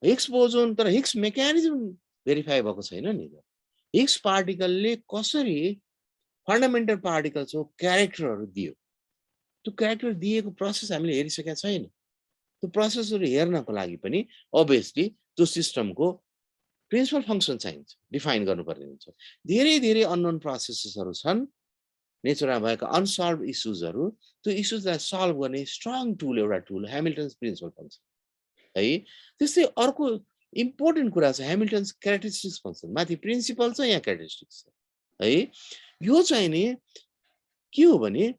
हिग्स बोजोन तर हिग्स मेकानिजम भेरिफाई भएको छैन नि. हिग्स पार्टिकलले कसरी फन्डामेन्टल पार्टिकल्सको क्यारेक्टरहरु दियो, त्यो क्यारेक्टर दिएको प्रोसेस हामीले हेरिसकेका छैन. त्यो प्रोसेसहरु हेर्नको लागि पनि obviously त्यो सिस्टमको प्रिन्सिपल फंक्सन चाहिन्छ, डिफाइन गर्नुपर्ने हुन्छ. धेरै धेरै अननोन प्रोसेसेसहरु छन् नेचरमा भएका अनसल्भड इश्यूजहरु. त्यो इश्यूजलाई सल्भ गर्ने स्ट्रङ टुल एउटा टुल ह्यामिल्टन्स प्रिन्सिपल फंक्सन है. त्यस्तै अर्को इम्पोर्टेन्ट कुरा छ ह्यामिल्टन्स क्यारेक्टरिस्टिक्स फंक्सन. माथि प्रिन्सिपल छ, यहाँ क्यारेक्टरिस्टिक्स छ है. यो चाहिँ नि के हो भने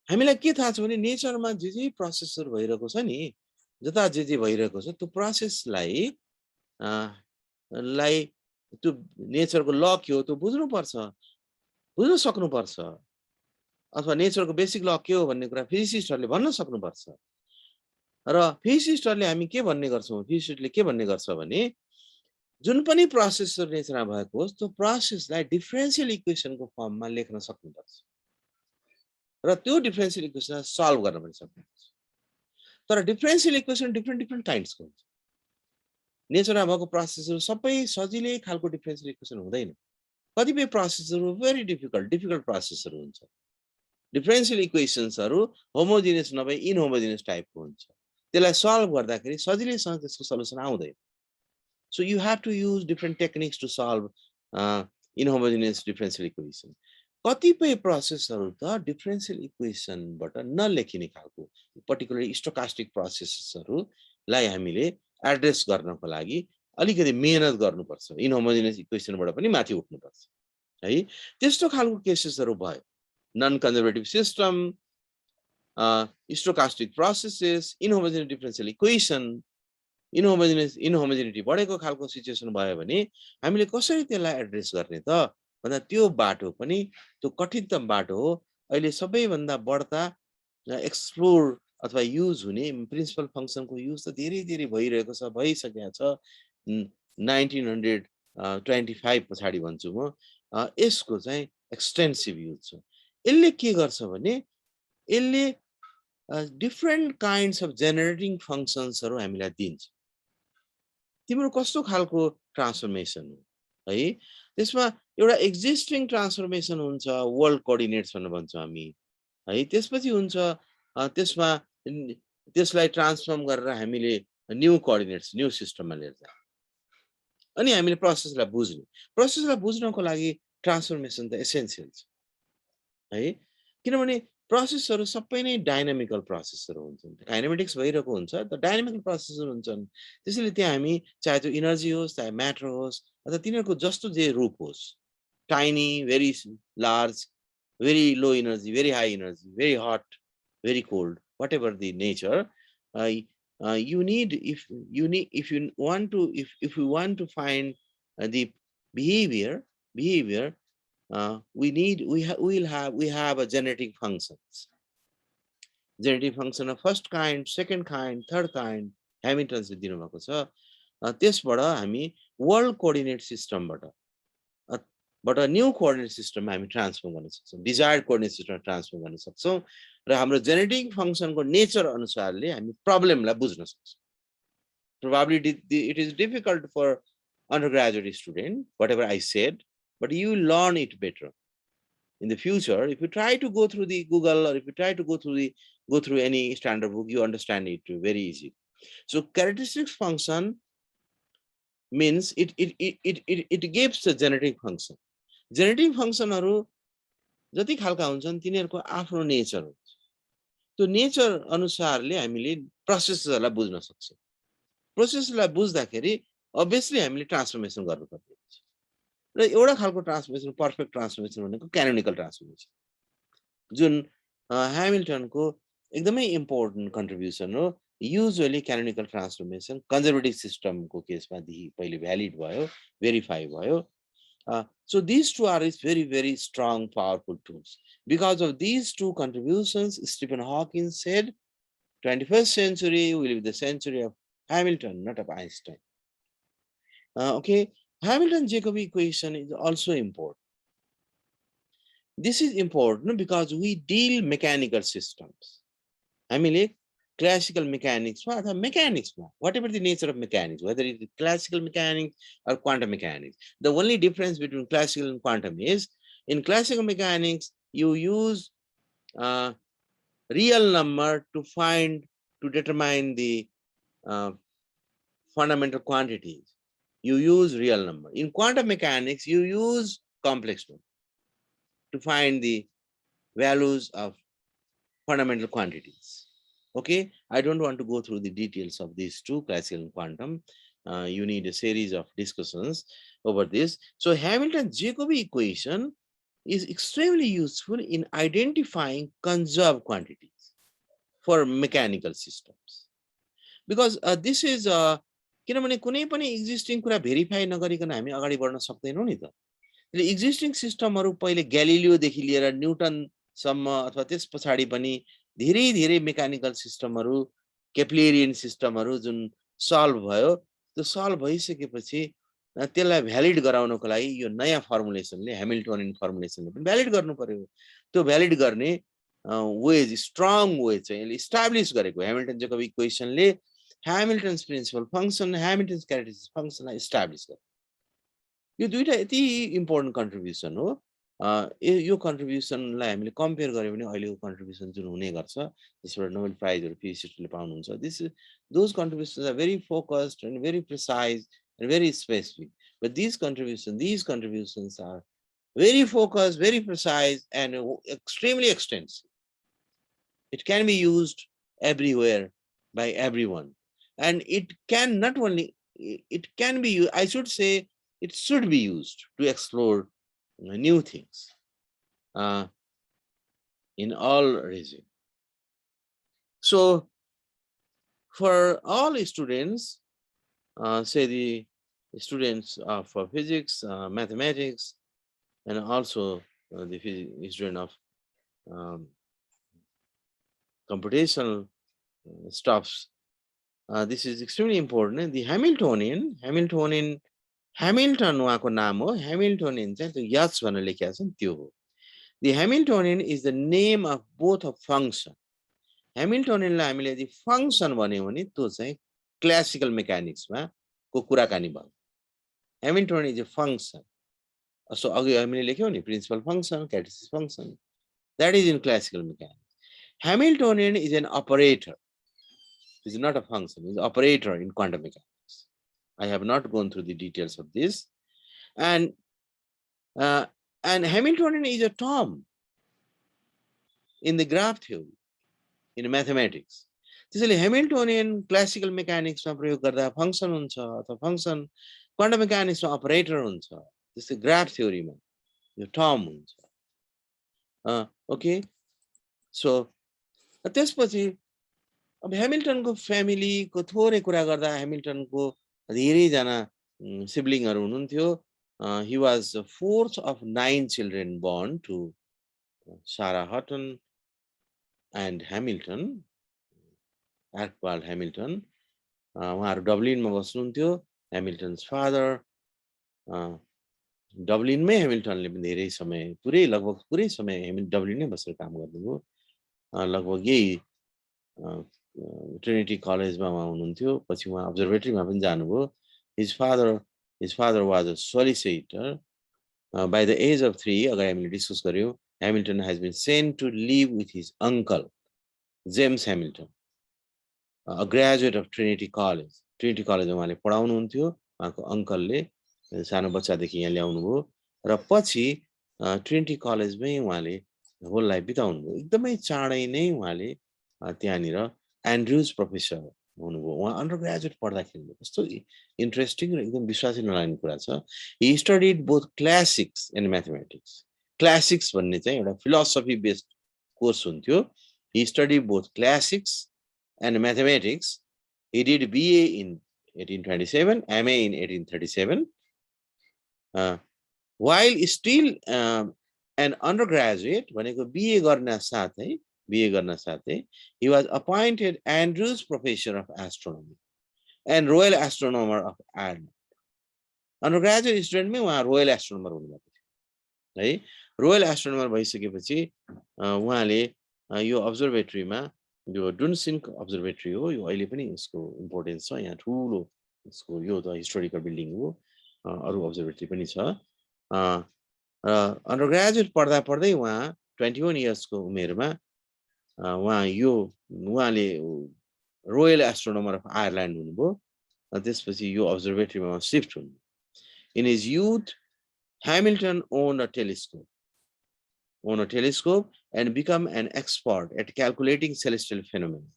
हामीलाई के थाहा छ भने नेचरमा जे प्रोसेसहरु भइरहेको छ नि, जता जे भइरहेको छ त्यो प्रोसेसलाई त्यो नेचरको ल के हो त्यो बुझ्नु पर्छ, बुझ्न सक्नु पर्छ. अथवा नेचरको बेसिक ल के हो भन्ने कुरा फिजिसिस्टहरुले भन्न सक्नु पर्छ. र फिजिसिस्टहरुले हामी के भन्ने गर्छौं, फिजिसिस्टले के भन्ने गर्छ भने जुन पनि प्रोसेसहरु नेचरमा भएको होस् त्यो प्रोसेसलाई डिफरेन्शियल इक्वेसनको फर्ममा लेख्न सक्नु पर्छ र त्यो डिफरेन्शियल इक्वेसन सल्भ गर्न पनि सक्नु पर्छ. तर डिफरेन्शियल इक्वेसन डिफरेन्ट काइन्ड्सको हुन्छ. नेचरमा भएको प्रोसेसहरु सबै सजिलै खालको डिफरेन्शियल इक्वेसन हुँदैन. कतिपय प्रोसेसहरु भेरी डिफिकल्ट प्रोसेसहरु हुन्छ. डिफरेन्शियल इक्वेसन्सहरु होमोजिनियस नभई इनहोमोजिनियस टाइपको हुन्छ. त्यसलाई सल्भ गर्दाखेरि सजिलैसँग त्यसको सल्युसन आउँदैन. So you have to use different techniques to solve inhomogeneous differential equation. कतिपय प्रोसेसहरु त डिफरेन्शियल इक्वेसनबाट नलेखिने खालको पर्टिकुलरली स्टोकास्टिक प्रोसेसहरुलाई हामीले एड्रेस गर्नको लागि अलिकति मेहनत गर्नुपर्छ. इनहोमोजेनियस इक्वेसनबाट पनि माथि उठ्नुपर्छ है. त्यस्तो खालको केसेसहरु भयो. Non conservative system, stochastic processes, inhomogeneous differential equation, inhomogeneity बढेको खालको सिचुएसन भयो भने हामीले कसरी त्यसलाई एड्रेस गर्ने त भन्दा त्यो बाटो पनि त्यो कठिनतम बाटो हो. अहिले सबैभन्दा बढ्ता एक्सप्लोर अथवा युज हुने प्रिन्सिपल फंक्सनको युज त धेरै भइरहेको छ, भइसकेको छ. 1925 पछाडी भन्छु म. यसको चाहिँ एक्सटेन्सिभ युज छ. यसले के गर्छ भने यसले डिफरेन्ट काइन्ड्स अफ जेनेरेटिङ फंक्सन्सहरु हामीलाई दिन्छ. तिम्रो कस्तो खालको ट्रान्सफर्मेसन हो है. त्यसमा एउटा एक्जिस्टिङ ट्रान्सफर्मेसन हुन्छ, वर्ल्ड कोअर्डिनेट्स भनेर भन्छौं हामी है. त्यसपछि हुन्छ त्यसमा त्यसलाई ट्रान्सफर्म गरेर हामीले न्यू कोअर्डिनेट्स, न्यू सिस्टममा लिएर जान्छ. अनि हामीले प्रोसेसलाई बुझ्नको लागि ट्रान्सफर्मेसन त एसेन्शियल छ है. किनभने प्रोसेसहरु सबै नै डायनामिकल प्रोसेसहरु हुन्छन् काइनेमेटिक्स भइरहेको हुन्छ त डायनामिकल प्रोसेसहरु हुन्छन् त्यसैले त्यहाँ हामी चाहे त्यो एनर्जी होस् चाहे म्याटर होस् अथवा तिनीहरुको जस्तो जे रूप होस् tiny very large very low energy very high energy very hot very cold whatever the nature you need if you want to if you want to find the behavior we have a generating functions generating function of first kind second kind third kind Hamilton's दिनु भएको छ त्यसबाट हामी world coordinate सिस्टमबाट but a new coordinate system हामी transfer गर्न सक्छौं desired coordinate system transfer गर्न सक्छौं र हाम्रो जेनेरेटिङ फंक्शनको नेचर अनुसारले हामी प्रब्लमलाई बुझ्न सक्छौं probably it is difficult for undergraduate student whatever I said but you will learn it better in the future if you try to go through the Google or if you try to go through any standard book you understand it very easy so characteristics function means it gives a generating function generating फंक्शनहरु जति खालका हुन्छन् तिनीहरुको आफ्नो nature हुन्छ त्यो nature अनुसारले हामीले प्रोसेसहरुलाई बुझ्न सक्छौं प्रोसेसलाई बुझ्दाखेरि obviously हामीले ट्रान्सफर्मेसन गर्नुपर्छ र एउटा खालको ट्रान्सफर्मेसन पर्फेक्ट ट्रान्सफर्मेसन भनेको क्यानोनिकल ट्रान्सफर्मेसन जुन ह्यामिल्टनको एकदमै इम्पोर्टेन्ट कन्ट्रिब्युसन हो युजुअली क्यानोनिकल ट्रान्सफर्मेसन कन्जर्भेटिभ सिस्टमको केसमा देखि पहिले भ्यालिड भयो भेरिफाई भयो so these two are very very strong powerful tools because of these two contributions Stephan Hawking said 21st century will be the century of Hamilton not of Einstein okay Hamilton-Jacobi equation is also important this is important because we deal mechanical systems हामीले classical mechanics whatever the nature of mechanics whether it is classical mechanics or quantum mechanics the only difference between classical and quantum is in classical mechanics you use real number to determine the fundamental quantities you use real number in quantum mechanics you use complex number to find the values of fundamental quantities okay I don't want to go through the details of these two classical and quantum you need a series of discussions over this so Hamilton-Jacobi equation is extremely useful in identifying conserved quantities for mechanical systems because this is किनभने कुनै पनि existing कुरा verify नगरिकन हामी अगाडि बढ्न सक्दैनौं नि त एक्जिस्टिङ सिस्टमहरु पहिले ग्यालिलियो देखि लिएर न्यूटन सम्म अथवा त्यस पछाडी पनि धेरै धेरै मेकानिकल सिस्टमहरु केप्लेरियन सिस्टमहरु जुन सल्भ भयो त्यो सल्भ भइसकेपछि त्यसलाई भ्यालिड गराउनको लागि यो नयाँ फर्मुलेसनले ह्यामिल्टोनियन फर्मुलेसनले पनि भ्यालिड गर्नु पर्यो त्यो भ्यालिड गर्ने वे स्ट्रङ वे चाहिँ इस्टाब्लिश गरेको ह्यामिल्टन-जेकोबी इक्वेसनले ह्यामिल्टन्स प्रिन्सिपल फंक्सन ह्यामिल्टन्स क्यारेक्टरिस्टिक फंक्सनलाई इस्टाब्लिश गर्यो यो दुईटा यति इम्पोर्टेन्ट कन्ट्रिब्युसन हो यो कन्ट्रिब्युसनलाई हामीले कम्पेयर गर्यो भने अहिलेको कन्ट्रिब्युसन जुन हुने गर्छ जसबाट नोबेल प्राइजहरु फिजिसिस्टले पाउनुहुन्छ those contributions are very focused and very precise and very specific but these contributions are very focused very precise and extremely extensive it can be used everywhere by everyone and it can not only it can be I should say it should be used to explore new things in all regions. So for all students, say the students of physics, mathematics, and also the student of computational stuffs, this is extremely important. The Hamilton उहाँको नाम हो Hamiltonian चाहिँ त्यो यच भनेर लेखेको छ नि त्यो हो The Hamiltonian is the name of both a function Hamiltonianलाई हामीले यदि फंक्शन भन्यो भने त्यो चाहिँ क्लासिकल मेकानिक्समा को कुराकानी भयो Hamiltonian is a function so अघि हामीले लेख्यौ नि principal function characteristic function that is in classical mechanics Hamiltonian is an operator it is not a function it is an operator in quantum mechanics I have not gone through the details of this and Hamiltonian is a term in the graph theory, in mathematics. त्यसैले Hamiltonian classical mechanics मा प्रयोग गर्दा function हुन्छ अथवा function quantum mechanics मा operator हुन्छ त्यस्तै graph थ्योरीमा यो टर्म हुन्छ ओके सो त्यसपछि अब ह्यामिल्टनको फ्यामिलीको थोरै कुरा गर्दा ह्यामिल्टनको धेरै जना सिब्लिङहरु हुनुहुन्थ्यो he was the fourth of 9 children born to Sarah Hutton and Hamilton, Archibald Hamilton. उहाँहरु डब्लिनमा बस्नुहुन्थ्यो Hamilton's father. डब्लिनमै Hamiltonले पनि धेरै समय लगभग पुरै समय डब्लिनमै बसेर काम गर्नुभयो लगभग यही ट्रिनिटी कलेजमा उहाँ हुनुहुन्थ्यो पछि उहाँ अब्जर्भेटरीमा पनि जानुभयो his father was a solicitor. By the age of 3, अगाडि हामीले डिस्कस गर्यौं, Hamilton has been sent to live with his uncle, James Hamilton, a graduate of Trinity College. Trinity College उहाँले पढाउनुहुन्थ्यो, उहाँको अंकलले सानो बच्चादेखि यहाँ ल्याउनुभयो र पछि ट्रिनिटी कलेजमै उहाँले होल लाइफ बिताउनुभयो। एकदमै चाँडै नै उहाँले त्यहाँनिर एन्ड्रुज प्रोफेसर हुनुभयो। उहाँ अन्डर ग्रेजुएट पढ्दाखेरि कस्तो इन्ट्रेस्टिङ र एकदम विश्वासै नलाग्ने कुरा छ। He studied both classics and mathematics. Classics भन्ने चाहिँ एउटा फिलोसफी बेस्ड कोर्स हुन्थ्यो। He studied both classics and mathematics. He did BA in 1827, MA in 1837. While still an undergraduate, भनेको BA गर्न साथै, he was appointed Andrews Professor of Astronomy and Royal Astronomer of Ireland. Undergraduate student में उहाँ royal astronomer हुनुभएको थियो है। Royal astronomer भइसकेपछि उहाँले यो अब्जर्भेटरीमा यो डुनसिन्क अब्जर्भेटरी हो, यो अहिले पनि यसको इम्पोर्टेन्स छ। यहाँ ठूलो यसको यो त हिस्टोरिकल बिल्डिङ हो, अरु अब्जर्भेटरी पनि छ। अन्डरग्रेजुएट पढ्दै उहाँ 21 इयर्सको उमेरमा उहाँले रोयल एस्ट्रोनोमर अफ आयरल्यान्ड हुनुभयो। त्यसपछि यो अब्जर्भेटरीमा शिफ्ट हुनु। In his youth, Hamilton owned a telescope and become an expert at calculating celestial phenomena.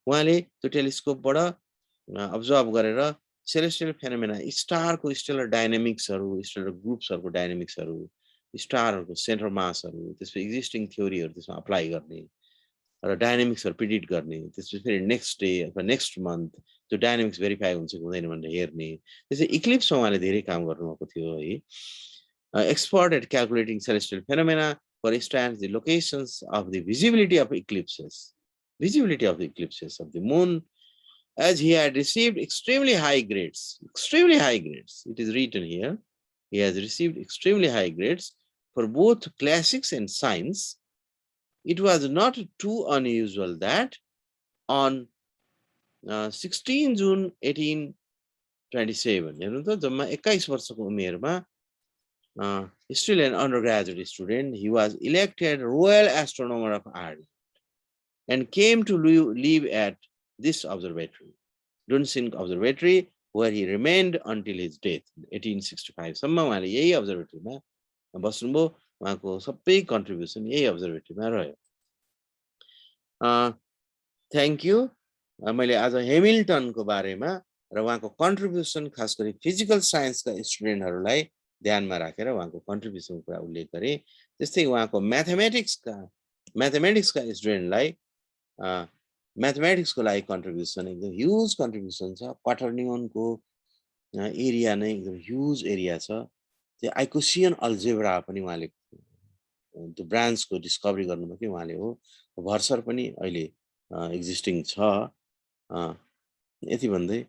उहाँले त्यो टेलिस्कोपबाट अब्जर्भ गरेर celestial phenomena, स्टारको स्टेलर डायनामिक्सहरु, स्टेलर ग्रुप्सहरुको डायनामिक्सहरु, स्टारहरुको सेन्टर मासहरु, त्यसको एक्जिस्टिङ थ्योरीहरु त्यसमा अप्लाई गर्ने र डायनामिक्सहरु प्रिडिक्ट गर्ने, त्यसपछि फेरि नेक्स्ट डे अथवा नेक्स्ट मन्थ त्यो डायनामिक्स भेरिफाई हुन्छ कि हुँदैन भनेर हेर्ने। त्यसै इक्लिप्समा उहाँले धेरै काम गर्नुभएको थियो है। Expert at calculating celestial phenomena, for instance, the locations of the visibility of eclipses of the moon, as he had received extremely high grades. It is written here. He has received extremely high grades for both classics and science. It was not too unusual that on 16 June 1827, हेर्नु त जम्मा 21 वर्षको उमेरमा still an undergraduate student, he was elected Royal Astronomer of Ireland and came to live at this observatory, Dunsink Observatory, where he remained until his death, 1865. सम्म उहाँले यही अब्जर्भेटरीमा बस्नुभयो। उहाँको सबै कन्ट्रिब्युसन यही अब्जर्भेटरीमा रह्यो। Thank you. मैले आज हेमिल्टनको बारेमा र उहाँको कन्ट्रिब्युसन खास गरी फिजिकल साइन्सका स्टुडेन्टहरुलाई ध्यानमा राखेर उहाँको कन्ट्रिब्युसन कुरा उल्लेख गरे। त्यस्तै उहाँको म्याथमेटिक्सका स्टुडेन्टलाई म्याथमेटिक्सको लागि कन्ट्रिब्युसन एकदम ह्युज कन्ट्रिब्युसन छ। क्वाटर्नियनको एरिया नै एकदम ह्युज एरिया छ। त्यो आइकोसियन अल्जेब्रा पनि उहाँले त्यो ब्रान्चको डिस्कभरी गर्नुभयो कि उहाँले हो। भर्सर पनि अहिले एक्जिस्टिङ छ। यति भन्दै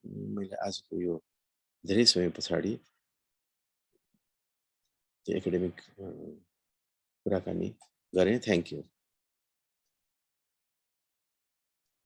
मैले आजको यो धेरै समय पछाडी एकाडेमिक कुराकानी गरेँ। Thank you.